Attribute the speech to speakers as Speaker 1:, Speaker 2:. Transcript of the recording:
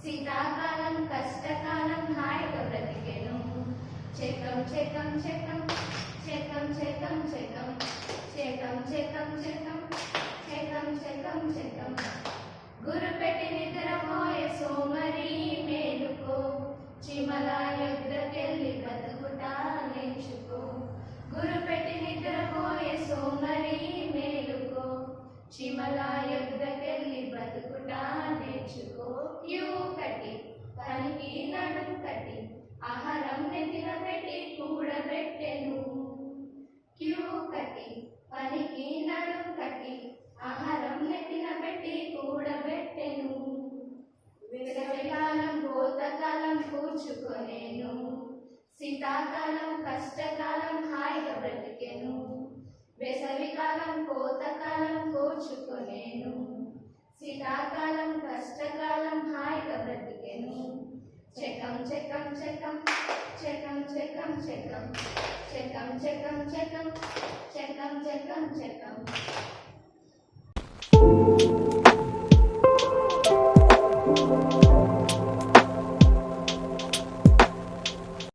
Speaker 1: శీతాకాలం కష్టకాలం హాయిగా బ్రతికెను. చెకం చెకం చెకం చెకం చెకం చెకం చెకం చెకం చెకం చెకం చెకం చెకం గురుపెట్టి నిద్రపోయే సోమరి మేలుకో, చిమల యుద్ధకెళ్ళి బతుకుట నేర్చుకో. గురుపెట్టి నిద్రపోయే సోమరి మేలుకో, చిమల యుద్ధకెళ్ళి బతుకుట నేర్చుకో. క్యూ కట్టి పనికి నడుం కట్టి ఆహారం నెత్తిన పెట్టి కూడబెట్టెను. క్యూ కట్టి పనికి నడుం కట్టి ఆహారం నెత్తిన పెట్టి కూడబెట్టెను. వేసవికాలం కోతకాలం కూర్చుకొనేను, శీతాకాలం కష్టకాలం హాయిగా బ్రతికెను. వేసవికాలం కోతకాలం కూర్చుకొనేను, శీతాకాలం కష్టకాలం హాయిగా బ్రతికెను. చెకం చెకం చెకం చెకం చెకం చెకం చెకం చెకం చెకం చెకం చెకం చెకం